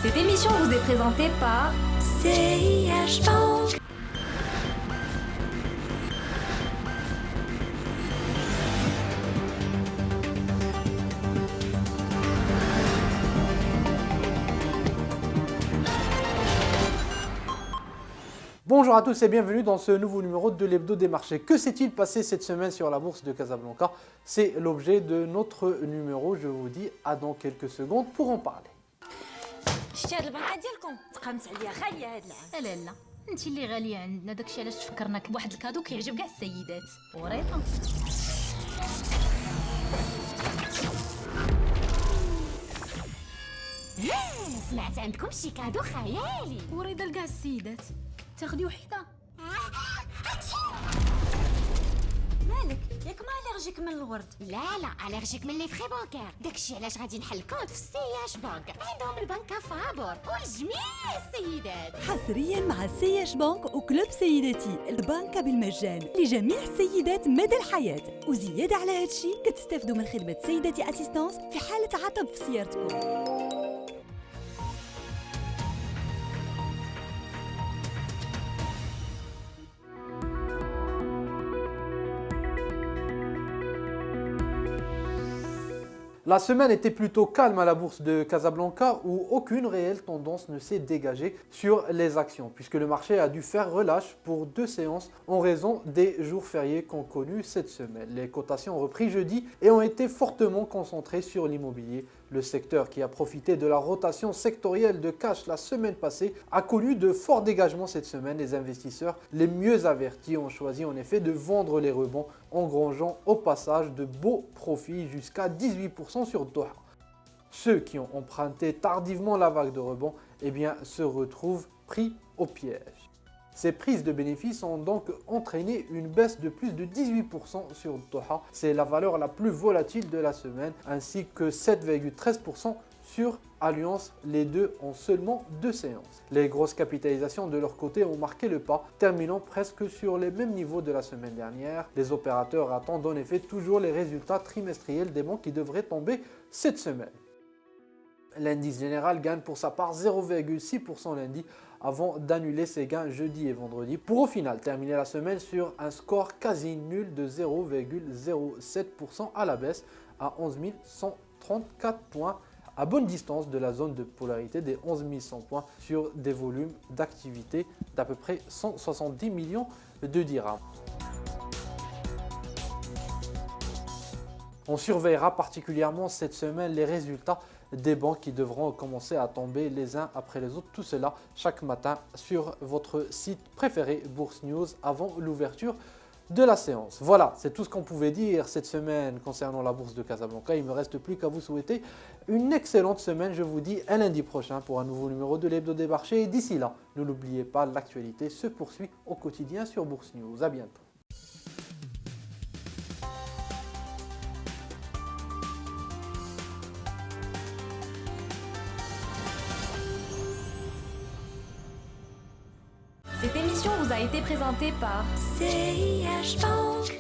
Cette émission vous est présentée par CIH Bank. Bonjour à tous et bienvenue dans ce nouveau numéro de l'Hebdo des marchés. Que s'est-il passé cette semaine sur la bourse de Casablanca? C'est l'objet de notre numéro. Je vous dis à dans quelques secondes pour en parler. شتي هاد البنكه ديالكم تقامت عليا غاليه هاد العام. لا لا انت اللي غاليه عندنا، داكشي علاش تفكرناك بواحد الكادو كيعجب كاع السيدات. وريطه سمعت عندكم شي كادو خيالي. وريضه لكاع السيدات. تاخدي وحده. مالك ياك ما الرجيك من الورد؟ لا الرجيك من لي فخي بانكير. داكشي علاش غادي نحل كونت في السياش بانك. عندهم البنكه فابور ولجميع السيدات. حصريا مع سياش بانك وكلوب سيداتي البنكة بالمجان لجميع السيدات مدى الحياة. وزيادة على هادشي كتستافدوا من خدمة سيداتي اسيستانس في حالة عطب في سيارتكم. La semaine était plutôt calme à la bourse de Casablanca où aucune réelle tendance ne s'est dégagée sur les actions puisque le marché a dû faire relâche pour 2 séances en raison des jours fériés qu'ont connus cette semaine. Les cotations ont repris jeudi et ont été fortement concentrées sur l'immobilier. Le secteur qui a profité de la rotation sectorielle de cash la semaine passée a connu de forts dégagements cette semaine. Les investisseurs les mieux avertis ont choisi en effet de vendre les rebonds, engrangeant au passage de beaux profits jusqu'à 18% sur Doha. Ceux qui ont emprunté tardivement la vague de rebond se retrouvent pris au piège. Ces prises de bénéfices ont donc entraîné une baisse de plus de 18% sur Doha. C'est la valeur la plus volatile de la semaine, ainsi que 7,13% sur Alliance, les deux en seulement 2 séances. Les grosses capitalisations de leur côté ont marqué le pas, terminant presque sur les mêmes niveaux de la semaine dernière. Les opérateurs attendent en effet toujours les résultats trimestriels des banques qui devraient tomber cette semaine. L'indice général gagne pour sa part 0,6% lundi avant d'annuler ses gains jeudi et vendredi pour au final terminer la semaine sur un score quasi nul de 0,07% à la baisse à 11 134 points à bonne distance de la zone de polarité des 11 100 points sur des volumes d'activité d'à peu près 170 millions de dirhams. On surveillera particulièrement cette semaine les résultats des banques qui devront commencer à tomber les uns après les autres. Tout cela chaque matin sur votre site préféré Bourse News avant l'ouverture de la séance. Voilà, c'est tout ce qu'on pouvait dire cette semaine concernant la bourse de Casablanca. Il ne me reste plus qu'à vous souhaiter une excellente semaine. Je vous dis à lundi prochain pour un nouveau numéro de l'Hebdo des marchés. Et d'ici là, ne l'oubliez pas, l'actualité se poursuit au quotidien sur Bourse News. À bientôt. Cette émission vous a été présentée par CIH Bank.